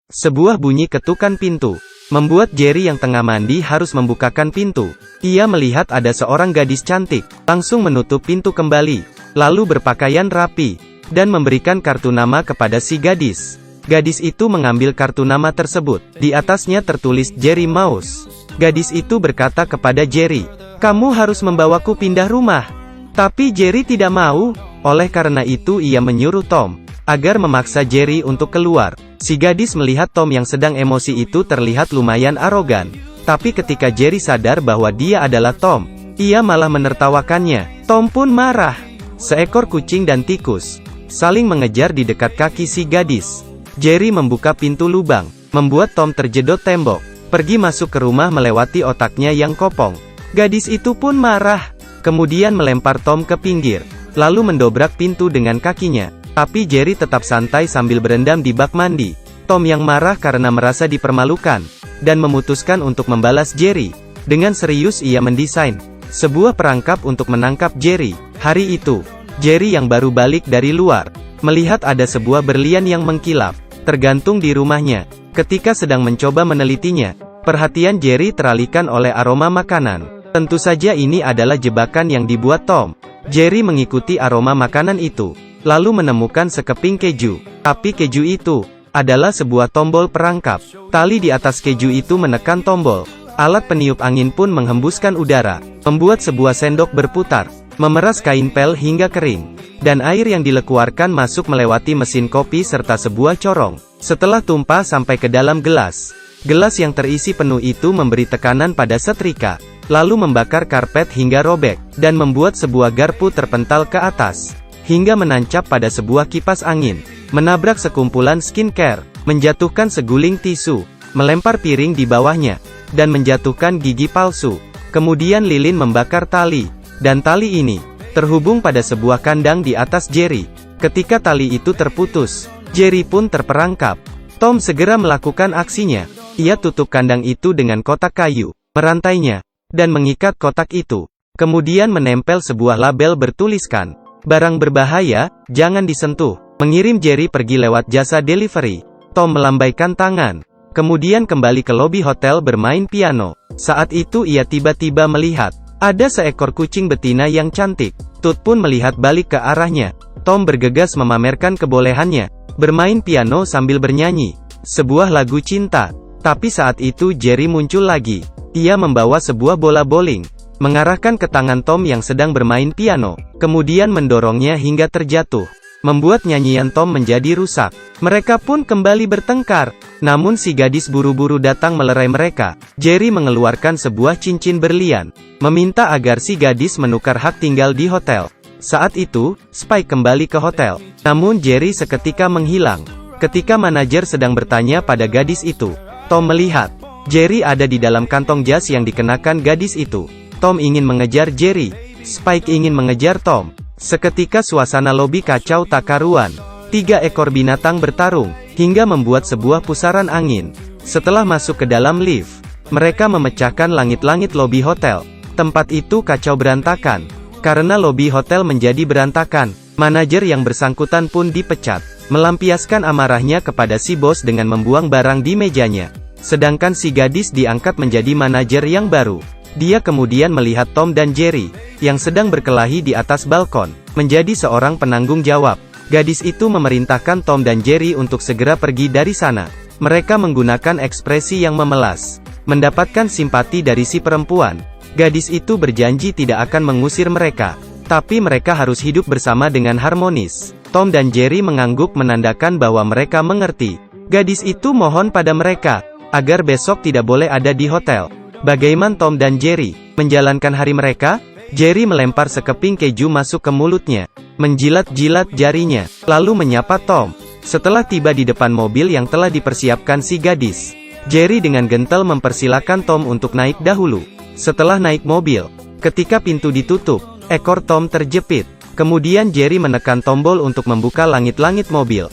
Sebuah bunyi ketukan pintu membuat Jerry yang tengah mandi harus membukakan pintu. Ia melihat ada seorang gadis cantik, langsung menutup pintu kembali, lalu berpakaian rapi, dan memberikan kartu nama kepada si gadis. Gadis itu mengambil kartu nama tersebut. Di atasnya tertulis Jerry Mouse. Gadis itu berkata kepada Jerry, "Kamu harus membawaku pindah rumah." Tapi Jerry tidak mau. Oleh karena itu ia menyuruh Tom agar memaksa Jerry untuk keluar. Si gadis melihat Tom yang sedang emosi itu terlihat lumayan arogan. Tapi ketika Jerry sadar bahwa dia adalah Tom, ia malah menertawakannya. Tom pun marah. Seekor kucing dan tikus saling mengejar di dekat kaki si gadis. Jerry membuka pintu lubang, membuat Tom terjedot tembok. Pergi masuk ke rumah melewati otaknya yang kopong. Gadis itu pun marah. Kemudian melempar Tom ke pinggir, lalu mendobrak pintu dengan kakinya. Tapi Jerry tetap santai sambil berendam di bak mandi. Tom yang marah karena merasa dipermalukan, dan memutuskan untuk membalas Jerry. Dengan serius ia mendesain sebuah perangkap untuk menangkap Jerry. Hari itu, Jerry yang baru balik dari luar, melihat ada sebuah berlian yang mengkilap, tergantung di rumahnya. Ketika sedang mencoba menelitinya, perhatian Jerry teralihkan oleh aroma makanan. Tentu saja ini adalah jebakan yang dibuat Tom. Jerry mengikuti aroma makanan itu, lalu menemukan sekeping keju. Tapi keju itu adalah sebuah tombol perangkap. Tali di atas keju itu menekan tombol. Alat peniup angin pun menghembuskan udara, membuat sebuah sendok berputar, memeras kain pel hingga kering. Dan air yang dilekuarkan masuk melewati mesin kopi serta sebuah corong. Setelah tumpah sampai ke dalam gelas, gelas yang terisi penuh itu memberi tekanan pada setrika, lalu membakar karpet hingga robek, dan membuat sebuah garpu terpental ke atas, hingga menancap pada sebuah kipas angin, menabrak sekumpulan skincare, menjatuhkan seguling tisu, melempar piring di bawahnya, dan menjatuhkan gigi palsu. Kemudian lilin membakar tali, dan tali ini terhubung pada sebuah kandang di atas Jerry. Ketika tali itu terputus, Jerry pun terperangkap. Tom segera melakukan aksinya. Ia tutup kandang itu dengan kotak kayu, merantainya, dan mengikat kotak itu. Kemudian menempel sebuah label bertuliskan, "Barang berbahaya, jangan disentuh." Mengirim Jerry pergi lewat jasa delivery. Tom melambaikan tangan, kemudian kembali ke lobi hotel bermain piano. Saat itu ia tiba-tiba melihat ada seekor kucing betina yang cantik. Tut pun melihat balik ke arahnya. Tom bergegas memamerkan kebolehannya bermain piano sambil bernyanyi sebuah lagu cinta. Tapi saat itu Jerry muncul lagi. Ia membawa sebuah bola bowling, mengarahkan ke tangan Tom yang sedang bermain piano, kemudian mendorongnya hingga terjatuh, membuat nyanyian Tom menjadi rusak. Mereka pun kembali bertengkar, namun si gadis buru-buru datang melerai mereka. Jerry mengeluarkan sebuah cincin berlian, meminta agar si gadis menukar hak tinggal di hotel. Saat itu, Spike kembali ke hotel, namun Jerry seketika menghilang. Ketika manajer sedang bertanya pada gadis itu, Tom melihat Jerry ada di dalam kantong jas yang dikenakan gadis itu. Tom ingin mengejar Jerry, Spike ingin mengejar Tom. Seketika suasana lobi kacau tak karuan. 3 ekor binatang bertarung, hingga membuat sebuah pusaran angin. Setelah masuk ke dalam lift, mereka memecahkan langit-langit lobi hotel. Tempat itu kacau berantakan. Karena lobi hotel menjadi berantakan, manajer yang bersangkutan pun dipecat, melampiaskan amarahnya kepada si bos dengan membuang barang di mejanya. Sedangkan si gadis diangkat menjadi manajer yang baru. Dia kemudian melihat Tom dan Jerry, yang sedang berkelahi di atas balkon, menjadi seorang penanggung jawab. Gadis itu memerintahkan Tom dan Jerry untuk segera pergi dari sana. Mereka menggunakan ekspresi yang memelas, mendapatkan simpati dari si perempuan. Gadis itu berjanji tidak akan mengusir mereka, tapi mereka harus hidup bersama dengan harmonis. Tom dan Jerry mengangguk menandakan bahwa mereka mengerti. Gadis itu mohon pada mereka agar besok tidak boleh ada di hotel. Bagaimana Tom dan Jerry menjalankan hari mereka? Jerry melempar sekeping keju masuk ke mulutnya, menjilat-jilat jarinya, lalu menyapa Tom. Setelah tiba di depan mobil yang telah dipersiapkan si gadis, Jerry dengan gentle mempersilakan Tom untuk naik dahulu. Setelah naik mobil, ketika pintu ditutup, ekor Tom terjepit. Kemudian Jerry menekan tombol untuk membuka langit-langit mobil.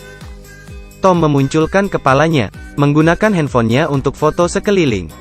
Tom memunculkan kepalanya, menggunakan handphonenya untuk foto sekeliling.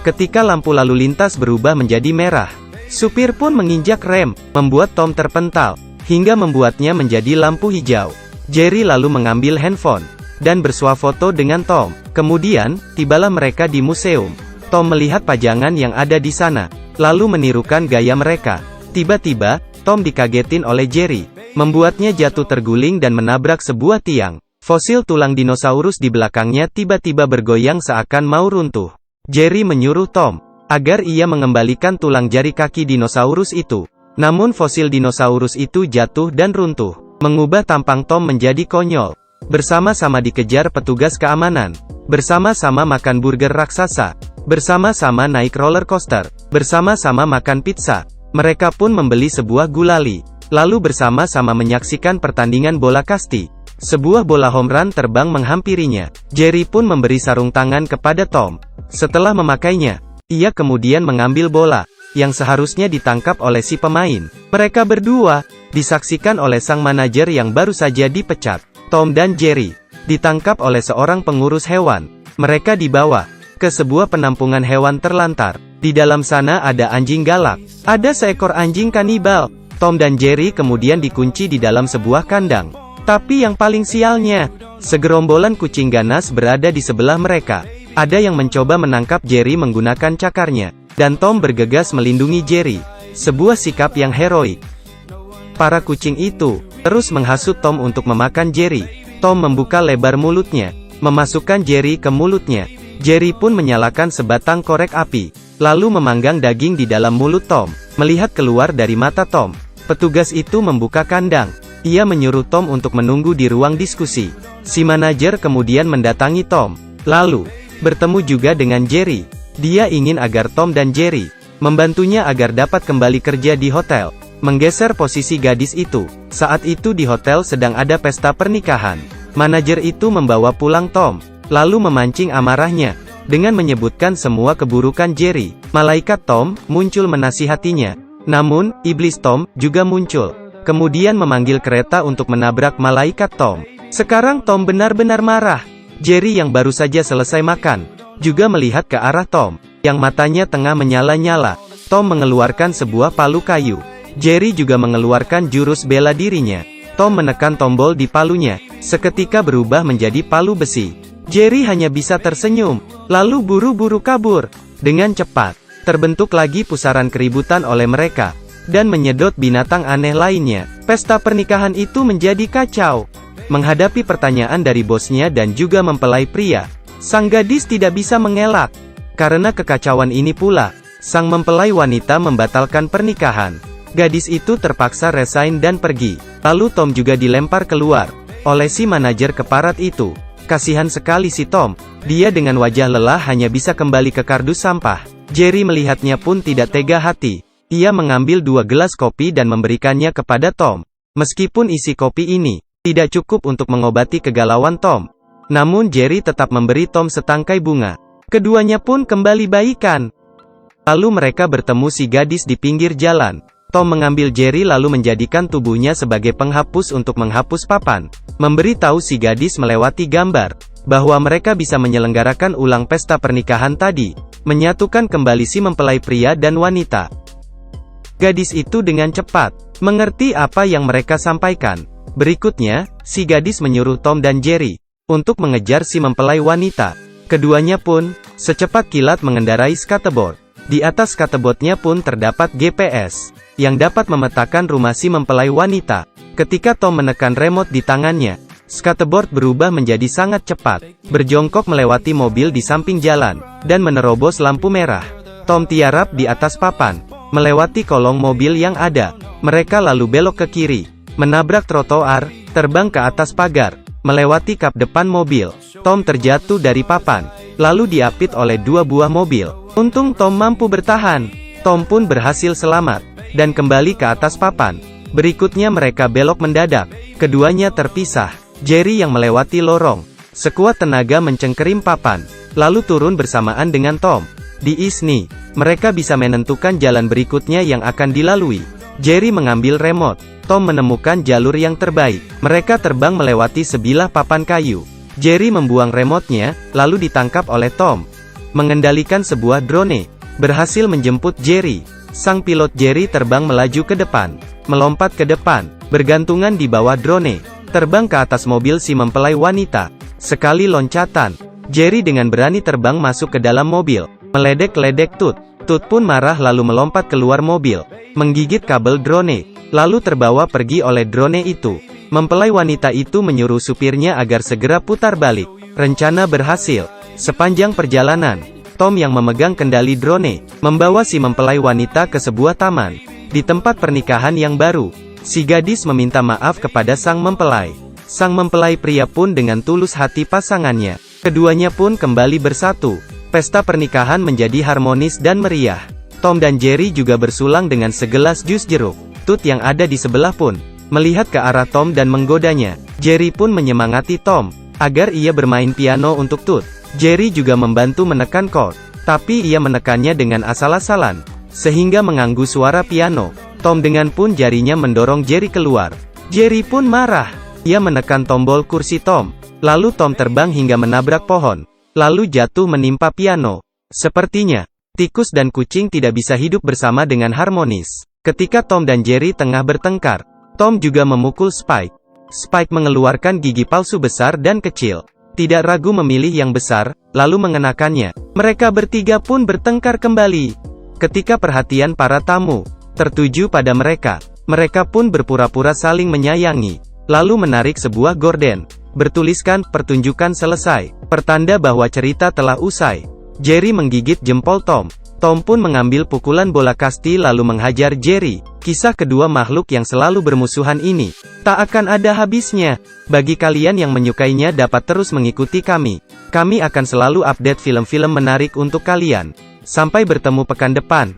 Ketika lampu lalu lintas berubah menjadi merah, supir pun menginjak rem, membuat Tom terpental, hingga membuatnya menjadi lampu hijau. Jerry lalu mengambil handphone, dan bersuah foto dengan Tom. Kemudian, tibalah mereka di museum. Tom melihat pajangan yang ada di sana, lalu menirukan gaya mereka. Tiba-tiba, Tom dikagetin oleh Jerry, membuatnya jatuh terguling dan menabrak sebuah tiang. Fosil tulang dinosaurus di belakangnya tiba-tiba bergoyang seakan mau runtuh. Jerry menyuruh Tom agar ia mengembalikan tulang jari kaki dinosaurus itu. Namun fosil dinosaurus itu jatuh dan runtuh, mengubah tampang Tom menjadi konyol. Bersama-sama dikejar petugas keamanan, bersama-sama makan burger raksasa, bersama-sama naik roller coaster, bersama-sama makan pizza. Mereka pun membeli sebuah gulali, lalu bersama-sama menyaksikan pertandingan bola kasti. Sebuah bola home run terbang menghampirinya. Jerry pun memberi sarung tangan kepada Tom. Setelah memakainya, ia kemudian mengambil bola, yang seharusnya ditangkap oleh si pemain. Mereka berdua, disaksikan oleh sang manajer yang baru saja dipecat. Tom dan Jerry, ditangkap oleh seorang pengurus hewan. Mereka dibawa ke sebuah penampungan hewan terlantar. Di dalam sana ada anjing galak. Ada seekor anjing kanibal. Tom dan Jerry kemudian dikunci di dalam sebuah kandang. Tapi yang paling sialnya, segerombolan kucing ganas berada di sebelah mereka. Ada yang mencoba menangkap Jerry menggunakan cakarnya, dan Tom bergegas melindungi Jerry. Sebuah sikap yang heroik. Para kucing itu terus menghasut Tom untuk memakan Jerry. Tom membuka lebar mulutnya, memasukkan Jerry ke mulutnya. Jerry pun menyalakan sebatang korek api, lalu memanggang daging di dalam mulut Tom. Melihat keluar dari mata Tom, petugas itu membuka kandang. Ia menyuruh Tom untuk menunggu di ruang diskusi. Si manajer kemudian mendatangi Tom, lalu bertemu juga dengan Jerry. Dia ingin agar Tom dan Jerry membantunya agar dapat kembali kerja di hotel, menggeser posisi gadis itu. Saat itu di hotel sedang ada pesta pernikahan. Manajer itu membawa pulang Tom, lalu memancing amarahnya dengan menyebutkan semua keburukan Jerry. Malaikat Tom muncul menasihatinya. Namun, iblis Tom juga muncul, kemudian memanggil kereta untuk menabrak malaikat Tom. Sekarang Tom benar-benar marah. Jerry yang baru saja selesai makan, juga melihat ke arah Tom, yang matanya tengah menyala-nyala. Tom mengeluarkan sebuah palu kayu. Jerry juga mengeluarkan jurus bela dirinya. Tom menekan tombol di palunya, seketika berubah menjadi palu besi. Jerry hanya bisa tersenyum, lalu buru-buru kabur. Dengan cepat, terbentuk lagi pusaran keributan oleh mereka, dan menyedot binatang aneh lainnya. Pesta pernikahan itu menjadi kacau. Menghadapi pertanyaan dari bosnya dan juga mempelai pria, sang gadis tidak bisa mengelak. Karena kekacauan ini pula, sang mempelai wanita membatalkan pernikahan. Gadis itu terpaksa resign dan pergi. Lalu Tom juga dilempar keluar oleh si manajer keparat itu. Kasihan sekali si Tom. Dia dengan wajah lelah hanya bisa kembali ke kardus sampah. Jerry melihatnya pun tidak tega hati. Ia mengambil 2 gelas kopi dan memberikannya kepada Tom. Meskipun isi kopi ini tidak cukup untuk mengobati kegalauan Tom, namun Jerry tetap memberi Tom setangkai bunga. Keduanya pun kembali baikan. Lalu mereka bertemu si gadis di pinggir jalan. Tom mengambil Jerry lalu menjadikan tubuhnya sebagai penghapus untuk menghapus papan. Memberi tahu si gadis melewati gambar bahwa mereka bisa menyelenggarakan ulang pesta pernikahan tadi, menyatukan kembali si mempelai pria dan wanita. Gadis itu dengan cepat mengerti apa yang mereka sampaikan. Berikutnya, si gadis menyuruh Tom dan Jerry untuk mengejar si mempelai wanita. Keduanya pun secepat kilat mengendarai skateboard. Di atas skateboardnya pun terdapat GPS yang dapat memetakan rumah si mempelai wanita. Ketika Tom menekan remote di tangannya, skateboard berubah menjadi sangat cepat, berjongkok melewati mobil di samping jalan, dan menerobos lampu merah. Tom tiarap di atas papan, melewati kolong mobil yang ada. Mereka lalu belok ke kiri, menabrak trotoar, terbang ke atas pagar, melewati kap depan mobil. Tom terjatuh dari papan, lalu diapit oleh 2 buah mobil. Untung Tom mampu bertahan. Tom pun berhasil selamat, dan kembali ke atas papan. Berikutnya mereka belok mendadak. Keduanya terpisah. Jerry yang melewati lorong, sekuat tenaga mencengkerim papan, lalu turun bersamaan dengan Tom. Di sini, mereka bisa menentukan jalan berikutnya yang akan dilalui. Jerry mengambil remote. Tom menemukan jalur yang terbaik. Mereka terbang melewati sebilah papan kayu. Jerry membuang remote-nya, lalu ditangkap oleh Tom. Mengendalikan sebuah drone, berhasil menjemput Jerry. Sang pilot Jerry terbang melaju ke depan, melompat ke depan, bergantungan di bawah drone, terbang ke atas mobil si mempelai wanita. Sekali loncatan, Jerry dengan berani terbang masuk ke dalam mobil, meledek-ledek Tut. Tut pun marah lalu melompat keluar mobil, menggigit kabel drone, lalu terbawa pergi oleh drone itu. Mempelai wanita itu menyuruh supirnya agar segera putar balik. Rencana berhasil. Sepanjang perjalanan, Tom yang memegang kendali drone, membawa si mempelai wanita ke sebuah taman. Di tempat pernikahan yang baru, si gadis meminta maaf kepada sang mempelai. Sang mempelai pria pun dengan tulus hati pasangannya. Keduanya pun kembali bersatu. Pesta pernikahan menjadi harmonis dan meriah. Tom dan Jerry juga bersulang dengan segelas jus jeruk. Tut yang ada di sebelah pun melihat ke arah Tom dan menggodanya. Jerry pun menyemangati Tom agar ia bermain piano untuk Tut. Jerry juga membantu menekan chord, tapi ia menekannya dengan asal-asalan, sehingga mengganggu suara piano. Tom dengan pun jarinya mendorong Jerry keluar. Jerry pun marah. Ia menekan tombol kursi Tom. Lalu Tom terbang hingga menabrak pohon, lalu jatuh menimpa piano. Sepertinya, tikus dan kucing tidak bisa hidup bersama dengan harmonis. Ketika Tom dan Jerry tengah bertengkar, Tom juga memukul Spike. Spike mengeluarkan gigi palsu besar dan kecil. Tidak ragu memilih yang besar, lalu mengenakannya. Mereka bertiga pun bertengkar kembali. Ketika perhatian para tamu tertuju pada mereka, mereka pun berpura-pura saling menyayangi, lalu menarik sebuah gorden, bertuliskan, "Pertunjukan selesai," pertanda bahwa cerita telah usai. Jerry menggigit jempol Tom. Tom pun mengambil pukulan bola kasti lalu menghajar Jerry. Kisah kedua makhluk yang selalu bermusuhan ini tak akan ada habisnya. Bagi kalian yang menyukainya dapat terus mengikuti kami. Kami akan selalu update film-film menarik untuk kalian. Sampai bertemu pekan depan.